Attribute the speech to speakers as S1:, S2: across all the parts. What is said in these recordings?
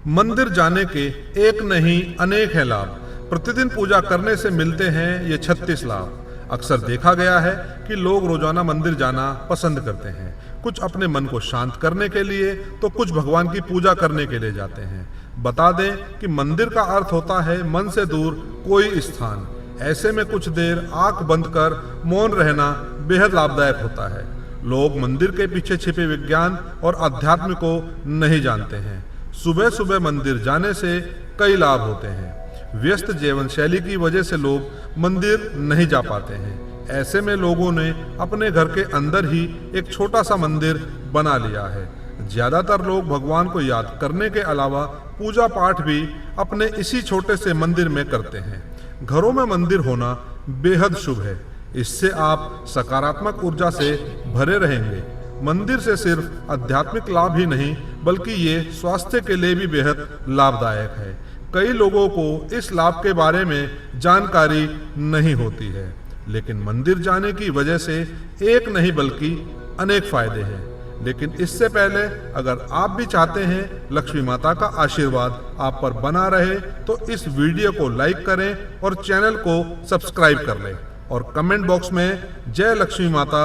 S1: मंदिर जाने के एक नहीं अनेक है लाभ। प्रतिदिन पूजा करने से मिलते हैं ये 36 लाभ। अक्सर देखा गया है कि लोग रोजाना मंदिर जाना पसंद करते हैं। कुछ अपने मन को शांत करने के लिए तो कुछ भगवान की पूजा करने के लिए जाते हैं। बता दें कि मंदिर का अर्थ होता है मन से दूर कोई स्थान। ऐसे में कुछ देर आंख बंद कर मौन रहना बेहद लाभदायक होता है। लोग मंदिर के पीछे छिपे विज्ञान और अध्यात्म को नहीं जानते हैं। सुबह सुबह मंदिर जाने से कई लाभ होते हैं। व्यस्त जीवन शैली की वजह से लोग मंदिर नहीं जा पाते हैं। ऐसे में लोगों ने अपने घर के अंदर ही एक छोटा सा मंदिर बना लिया है। ज्यादातर लोग भगवान को याद करने के अलावा पूजा पाठ भी अपने इसी छोटे से मंदिर में करते हैं। घरों में मंदिर होना बेहद शुभ है। इससे आप सकारात्मक ऊर्जा से भरे रहेंगे। मंदिर से सिर्फ आध्यात्मिक लाभ ही नहीं बल्कि ये स्वास्थ्य के लिए भी बेहद लाभदायक है। कई लोगों को इस लाभ के बारे में जानकारी नहीं होती है, लेकिन मंदिर जाने की वजह से एक नहीं बल्कि अनेक फायदे हैं। लेकिन इससे पहले अगर आप भी चाहते हैं लक्ष्मी माता का आशीर्वाद आप पर बना रहे तो इस वीडियो को लाइक करें और चैनल को सब्सक्राइब कर लें और कमेंट बॉक्स में जय लक्ष्मी माता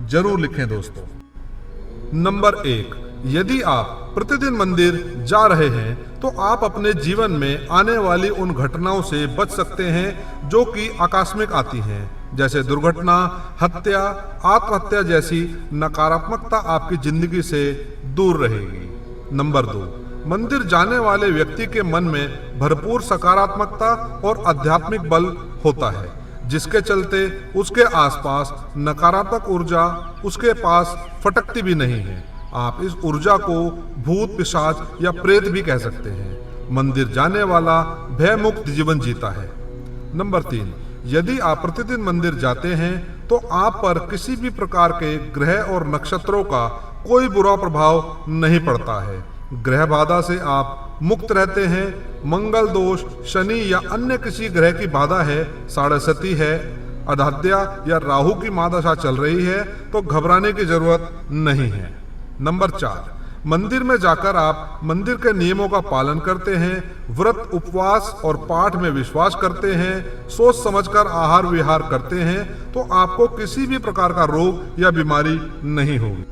S1: जरूर लिखें दोस्तों। नंबर 1, यदि आप प्रतिदिन मंदिर जा रहे हैं तो आप अपने जीवन में आने वाली उन घटनाओं से बच सकते हैं जो कि आकस्मिक आती हैं, जैसे दुर्घटना, हत्या, आत्महत्या जैसी नकारात्मकता आपकी जिंदगी से दूर रहेगी। नंबर 2, मंदिर जाने वाले व्यक्ति के मन में भरपूर सकारात्मकता और आध्यात्मिक बल होता है, जिसके चलते उसके आसपास नकारात्मक ऊर्जा उसके पास फटकती भी नहीं है। आप इस ऊर्जा को भूत, पिशाच या प्रेत भी कह सकते हैं। मंदिर जाने वाला भय मुक्त जीवन जीता है। नंबर 3, यदि आप प्रतिदिन मंदिर जाते हैं तो आप पर किसी भी प्रकार के ग्रह और नक्षत्रों का कोई बुरा प्रभाव नहीं पड़ता है। ग्रह बाधा से आप मुक्त रहते हैं। मंगल दोष, शनि या अन्य किसी ग्रह की बाधा है, साढ़ेसती है, अधाध्या या राहु की महादशा चल रही है तो घबराने की जरूरत नहीं है। नंबर 4, मंदिर में जाकर आप मंदिर के नियमों का पालन करते हैं, व्रत, उपवास और पाठ में विश्वास करते हैं, सोच समझकर आहार विहार करते हैं तो आपको किसी भी प्रकार का रोग या बीमारी नहीं होगी।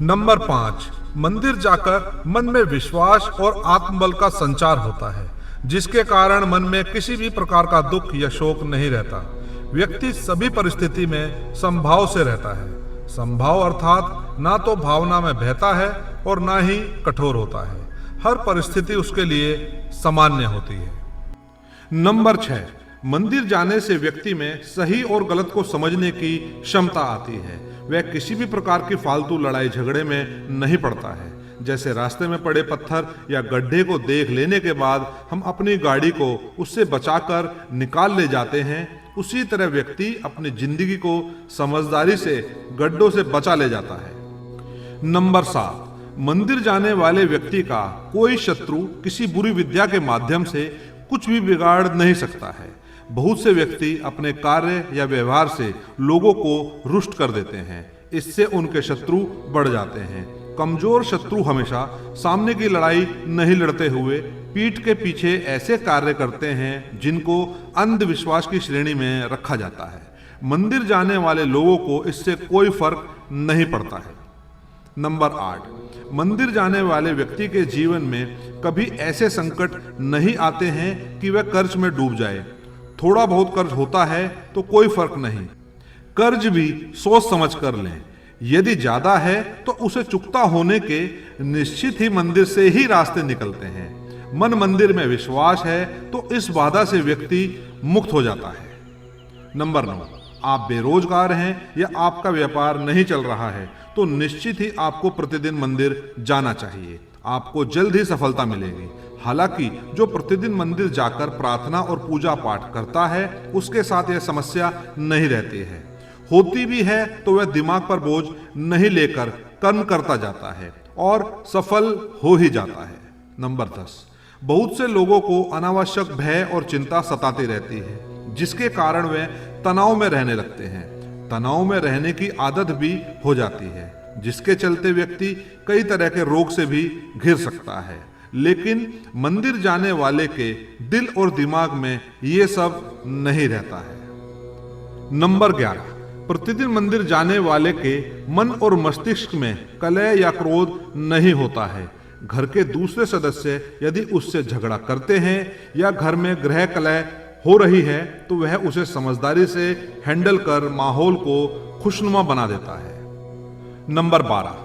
S1: नंबर 5, मंदिर जाकर मन में विश्वास और आत्मबल का संचार होता है, जिसके कारण मन में किसी भी प्रकार का दुख या शोक नहीं रहता। व्यक्ति सभी परिस्थिति में समभाव से रहता है। समभाव अर्थात ना तो भावना में बहता है और ना ही कठोर होता है। हर परिस्थिति उसके लिए सामान्य होती है। नंबर 6, मंदिर जाने से व्यक्ति में सही और गलत को समझने की क्षमता आती है। वह किसी भी प्रकार की फालतू लड़ाई झगड़े में नहीं पड़ता है। जैसे रास्ते में पड़े पत्थर या गड्ढे को देख लेने के बाद हम अपनी गाड़ी को उससे बचाकर निकाल ले जाते हैं, उसी तरह व्यक्ति अपनी जिंदगी को समझदारी से गड्ढों से बचा ले जाता है। नंबर 7, मंदिर जाने वाले व्यक्ति का कोई शत्रु किसी बुरी विद्या के माध्यम से कुछ भी बिगाड़ नहीं सकता है। बहुत से व्यक्ति अपने कार्य या व्यवहार से लोगों को रुष्ट कर देते हैं। इससे उनके शत्रु बढ़ जाते हैं। कमजोर शत्रु हमेशा सामने की लड़ाई नहीं लड़ते हुए पीठ के पीछे ऐसे कार्य करते हैं जिनको अंधविश्वास की श्रेणी में रखा जाता है। मंदिर जाने वाले लोगों को इससे कोई फर्क नहीं पड़ता है। नंबर 8, मंदिर जाने वाले व्यक्ति के जीवन में कभी ऐसे संकट नहीं आते हैं कि वह कर्ज में डूब जाए। थोड़ा बहुत कर्ज होता है तो कोई फर्क नहीं, कर्ज भी सोच समझ कर लें। यदि ज्यादा है तो उसे चुकता होने के निश्चित ही मंदिर से ही रास्ते निकलते हैं। मन मंदिर में विश्वास है तो इस बाधा से व्यक्ति मुक्त हो जाता है। नंबर 9, आप बेरोजगार हैं या आपका व्यापार नहीं चल रहा है तो निश्चित ही आपको प्रतिदिन मंदिर जाना चाहिए। आपको जल्द ही सफलता मिलेगी। हालांकि जो प्रतिदिन मंदिर जाकर प्रार्थना और पूजा पाठ करता है उसके साथ यह समस्या नहीं रहती है। होती भी है तो वह दिमाग पर बोझ नहीं लेकर कर्म करता जाता है और सफल हो ही जाता है। नंबर 10, बहुत से लोगों को अनावश्यक भय और चिंता सताती रहती है, जिसके कारण वे तनाव में रहने लगते हैं। तनाव में रहने की आदत भी हो जाती है, जिसके चलते व्यक्ति कई तरह के रोग से भी घिर सकता है। लेकिन मंदिर जाने वाले के दिल और दिमाग में ये सब नहीं रहता है। नंबर 11, प्रतिदिन मंदिर जाने वाले के मन और मस्तिष्क में कलह या क्रोध नहीं होता है। घर के दूसरे सदस्य यदि उससे झगड़ा करते हैं या घर में गृह कलह हो रही है तो वह उसे समझदारी से हैंडल कर माहौल को खुशनुमा बना देता है। नंबर 12,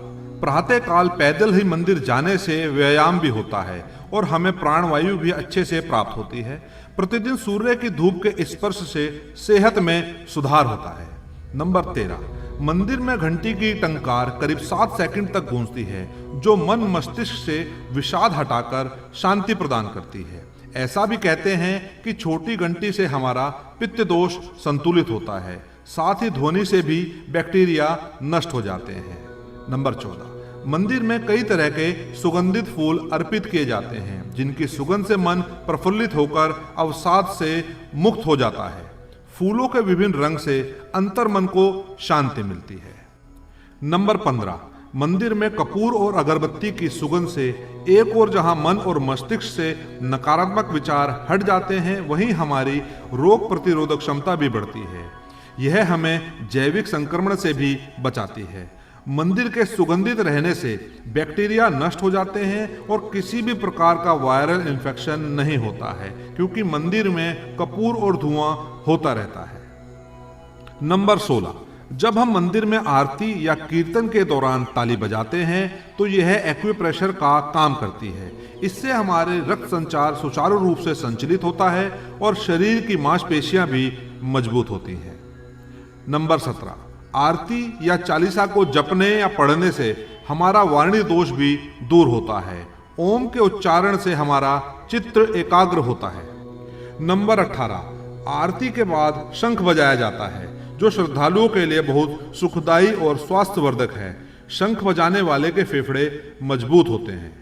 S1: प्रातः काल पैदल ही मंदिर जाने से व्यायाम भी होता है और हमें प्राणवायु भी अच्छे से प्राप्त होती है। प्रतिदिन सूर्य की धूप के स्पर्श से सेहत में सुधार होता है। नंबर 13, मंदिर में घंटी की टंकार करीब 7 सेकंड तक गूंजती है, जो मन मस्तिष्क से विषाद हटाकर शांति प्रदान करती है। ऐसा भी कहते हैं कि छोटी घंटी से हमारा पित्त दोष संतुलित होता है, साथ ही ध्वनि से भी बैक्टीरिया नष्ट हो जाते हैं। नंबर 14, मंदिर में कई तरह के सुगंधित फूल अर्पित किए जाते हैं, जिनकी सुगंध से मन प्रफुल्लित होकर अवसाद से मुक्त हो जाता है। फूलों के विभिन्न रंग से अंतर मन को शांति मिलती है। नंबर 15, मंदिर में कपूर और अगरबत्ती की सुगंध से एक और जहां मन और मस्तिष्क से नकारात्मक विचार हट जाते हैं, वहीं हमारी रोग प्रतिरोधक क्षमता भी बढ़ती है। यह हमें जैविक संक्रमण से भी बचाती है। मंदिर के सुगंधित रहने से बैक्टीरिया नष्ट हो जाते हैं और किसी भी प्रकार का वायरल इन्फेक्शन नहीं होता है, क्योंकि मंदिर में कपूर और धुआं होता रहता है। नंबर 16, जब हम मंदिर में आरती या कीर्तन के दौरान ताली बजाते हैं तो यह एक्यूप्रेशर का काम करती है। इससे हमारे रक्त संचार सुचारू रूप से संचालित होता है और शरीर की मांसपेशियां भी मजबूत होती हैं। नंबर 17, आरती या चालीसा को जपने या पढ़ने से हमारा वाणी दोष भी दूर होता है। ओम के उच्चारण से हमारा चित्त एकाग्र होता है। नंबर 18, आरती के बाद शंख बजाया जाता है, जो श्रद्धालुओं के लिए बहुत सुखदायी और स्वास्थ्यवर्धक है। शंख बजाने वाले के फेफड़े मजबूत होते हैं।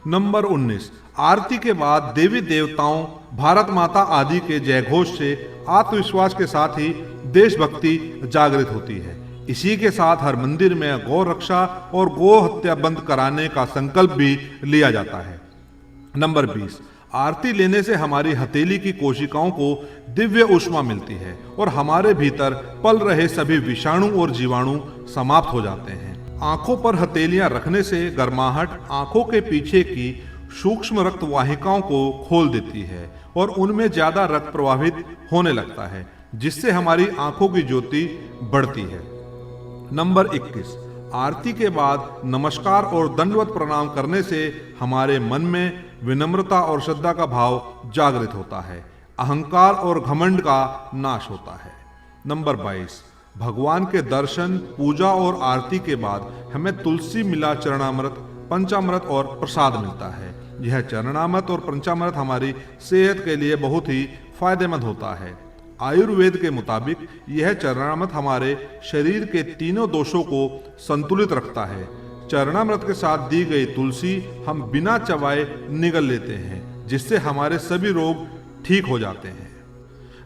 S1: नंबर 19, आरती के बाद देवी देवताओं, भारत माता आदि के जयघोष से आत्मविश्वास के साथ ही देशभक्ति जागृत होती है। इसी के साथ हर मंदिर में गौ रक्षा और गौ हत्या बंद कराने का संकल्प भी लिया जाता है। नंबर 20, आरती लेने से हमारी हथेली की कोशिकाओं को दिव्य ऊष्मा मिलती है और हमारे भीतर पल रहे सभी विषाणु और जीवाणु समाप्त हो जाते हैं। आंखों पर हथेलियां रखने से गर्माहट आंखों के पीछे की सूक्ष्म रक्त वाहिकाओं को खोल देती है और उनमें ज्यादा रक्त प्रवाहित होने लगता है, जिससे हमारी आंखों की ज्योति बढ़ती है। नंबर 21, आरती के बाद नमस्कार और दंडवत प्रणाम करने से हमारे मन में विनम्रता और श्रद्धा का भाव जागृत होता है। अहंकार और घमंड का नाश होता है। नंबर 22, भगवान के दर्शन, पूजा और आरती के बाद हमें तुलसी मिला चरणामृत, पंचामृत और प्रसाद मिलता है। यह चरणामृत और पंचामृत हमारी सेहत के लिए बहुत ही फायदेमंद होता है। आयुर्वेद के मुताबिक यह चरणामृत हमारे शरीर के तीनों दोषों को संतुलित रखता है। चरणामृत के साथ दी गई तुलसी हम बिना चबाए निगल लेते हैं, जिससे हमारे सभी रोग ठीक हो जाते हैं।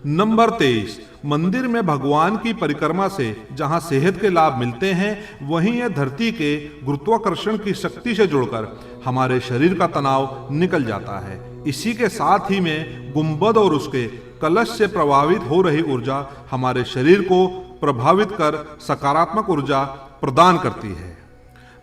S1: नंबर 23, मंदिर में भगवान की परिक्रमा से जहां सेहत के लाभ मिलते हैं, वहीं यह धरती के गुरुत्वाकर्षण की शक्ति से जुड़कर हमारे शरीर का तनाव निकल जाता है। इसी के साथ ही में गुंबद और उसके कलश से प्रभावित हो रही ऊर्जा हमारे शरीर को प्रभावित कर सकारात्मक ऊर्जा प्रदान करती है।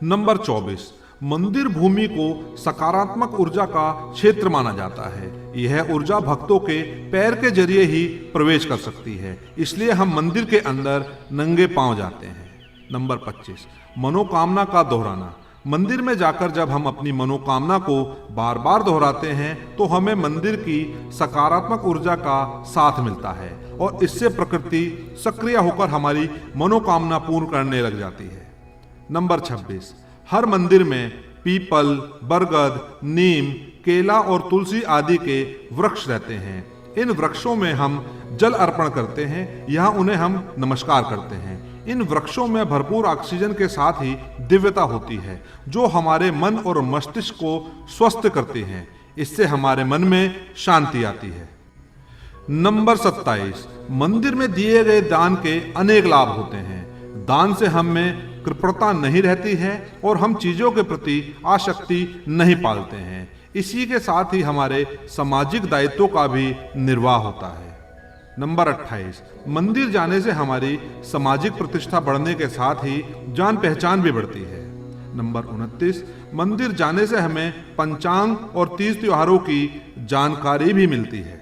S1: नंबर 24, मंदिर भूमि को सकारात्मक ऊर्जा का क्षेत्र माना जाता है। यह ऊर्जा भक्तों के पैर के जरिए ही प्रवेश कर सकती है, इसलिए हम मंदिर के अंदर नंगे पांव जाते हैं। नंबर 25, मनोकामना का दोहराना। मंदिर में जाकर जब हम अपनी मनोकामना को बार बार दोहराते हैं तो हमें मंदिर की सकारात्मक ऊर्जा का साथ मिलता है और इससे प्रकृति सक्रिय होकर हमारी मनोकामना पूर्ण करने लग जाती है। नंबर 26, हर मंदिर में पीपल, बरगद, नीम, केला और तुलसी आदि के वृक्ष रहते हैं। इन वृक्षों में हम जल अर्पण करते हैं, यहाँ उन्हें हम नमस्कार करते हैं। इन वृक्षों में भरपूर ऑक्सीजन के साथ ही दिव्यता होती है, जो हमारे मन और मस्तिष्क को स्वस्थ करती हैं। इससे हमारे मन में शांति आती है। नंबर 27, मंदिर में दिए गए दान के अनेक लाभ होते हैं। दान से हम में कृपणता नहीं रहती है और हम चीजों के प्रति आसक्ति नहीं पालते हैं। इसी के साथ ही हमारे सामाजिक दायित्वों का भी निर्वाह होता है। नंबर 28, मंदिर जाने से हमारी सामाजिक प्रतिष्ठा बढ़ने के साथ ही जान पहचान भी बढ़ती है। नंबर 29, मंदिर जाने से हमें पंचांग और तीज त्योहारों की जानकारी भी मिलती है।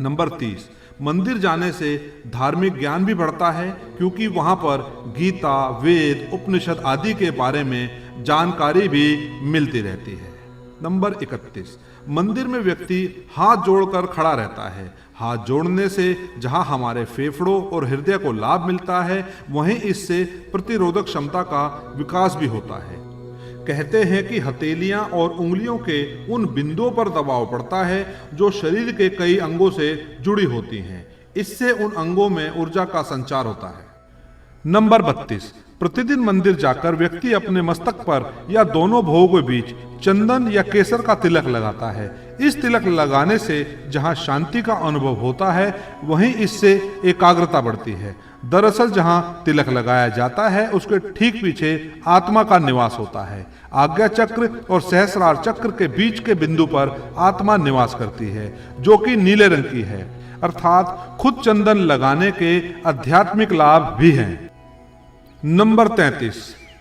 S1: नंबर 30, मंदिर जाने से धार्मिक ज्ञान भी बढ़ता है, क्योंकि वहां पर गीता, वेद, उपनिषद आदि के बारे में जानकारी भी मिलती रहती है। नंबर 31, मंदिर में व्यक्ति हाथ जोड़कर खड़ा रहता है। हाथ जोड़ने से जहां हमारे फेफड़ों और हृदय को लाभ मिलता है, वहीं इससे प्रतिरोधक क्षमता का विकास भी होता है। कहते हैं कि हथेलियां और उंगलियों के उन बिंदुओं पर दबाव पड़ता है जो शरीर के कई अंगों से जुड़ी होती हैं। इससे उन अंगों में ऊर्जा का संचार होता है। नंबर 32, प्रतिदिन मंदिर जाकर व्यक्ति अपने मस्तक पर या दोनों भुवों के बीच चंदन या केसर का तिलक लगाता है। इस तिलक लगाने से जहां शांति का अनुभव होता है, वहीं इससे एकाग्रता बढ़ती है। दरअसल जहां तिलक लगाया जाता है, उसके ठीक पीछे आत्मा का निवास होता है। आज्ञा चक्र और सहस्रार चक्र के बीच के बिंदु पर आत्मा निवास करती है, जो कि नीले रंग की है। अर्थात खुद चंदन लगाने के आध्यात्मिक लाभ भी हैं। नंबर 33,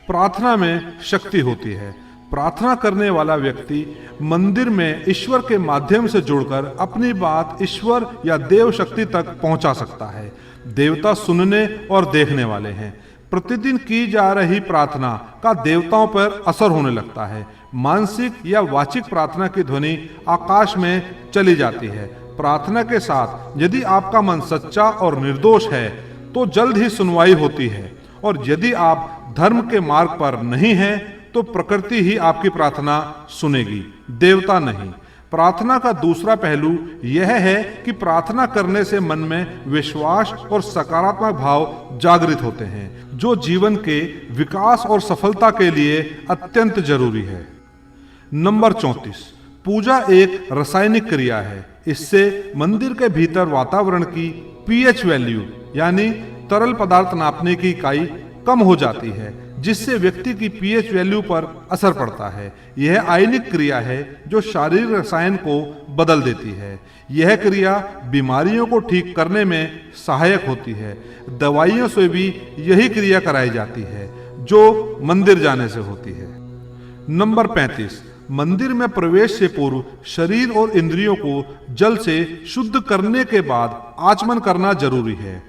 S1: प्रार्थना में शक्ति होती है। प्रार्थना करने वाला व्यक्ति मंदिर में ईश्वर के माध्यम से जुड़कर अपनी बात ईश्वर या देव शक्ति तक पहुंचा सकता है। देवता सुनने और देखने वाले हैं। प्रतिदिन की जा रही प्रार्थना का देवताओं पर असर होने लगता है। मानसिक या वाचिक प्रार्थना की ध्वनि आकाश में चली जाती है। प्रार्थना के साथ यदि आपका मन सच्चा और निर्दोष है तो जल्द ही सुनवाई होती है, और यदि आप धर्म के मार्ग पर नहीं हैं तो प्रकृति ही आपकी प्रार्थना सुनेगी, देवता नहीं। प्रार्थना का दूसरा पहलू यह है कि प्रार्थना करने से मन में विश्वास और सकारात्मक भाव जागृत होते हैं, जो जीवन के विकास और सफलता के लिए अत्यंत जरूरी है। नंबर 34, पूजा एक रासायनिक क्रिया है। इससे मंदिर के भीतर वातावरण की पीएच वैल्यू यानी तरल पदार्थ नापने की इकाई कम हो जाती है, जिससे व्यक्ति की पीएच वैल्यू पर असर पड़ता है। यह आयनिक क्रिया है जो शारीरिक रसायन को बदल देती है। यह क्रिया बीमारियों को ठीक करने में सहायक होती है। दवाइयों से भी यही क्रिया कराई जाती है जो मंदिर जाने से होती है। नंबर 35, मंदिर में प्रवेश से पूर्व शरीर और इंद्रियों को जल से शुद्ध करने के बाद आचमन करना जरूरी है।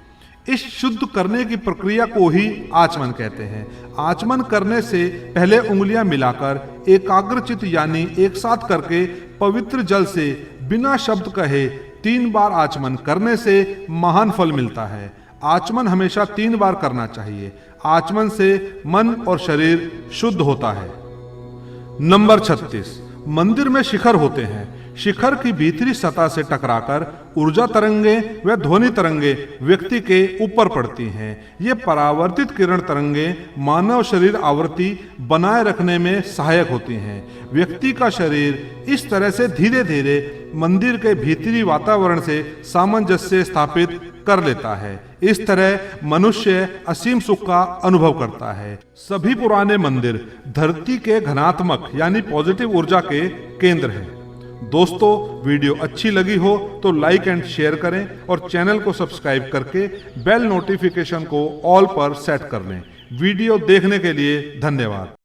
S1: इस शुद्ध करने की प्रक्रिया को ही आचमन कहते हैं। आचमन करने से पहले उंगलियां मिलाकर एकाग्रचित यानी एक साथ करके पवित्र जल से बिना शब्द कहे 3 बार आचमन करने से महान फल मिलता है। आचमन हमेशा 3 बार करना चाहिए। आचमन से मन और शरीर शुद्ध होता है। नंबर 36, मंदिर में शिखर होते हैं। शिखर की भीतरी सतह से टकराकर ऊर्जा तरंगे व ध्वनि तरंगे व्यक्ति के ऊपर पड़ती हैं। ये परावर्तित किरण तरंगे मानव शरीर आवृत्ति बनाए रखने में सहायक होती हैं। व्यक्ति का शरीर इस तरह से धीरे धीरे मंदिर के भीतरी वातावरण से सामंजस्य स्थापित कर लेता है। इस तरह मनुष्य असीम सुख का अनुभव करता है। सभी पुराने मंदिर धरती के घनात्मक यानी पॉजिटिव ऊर्जा के केंद्र हैं। दोस्तों, वीडियो अच्छी लगी हो तो लाइक एंड शेयर करें और चैनल को सब्सक्राइब करके बेल नोटिफिकेशन को ऑल पर सेट कर लें। वीडियो देखने के लिए धन्यवाद।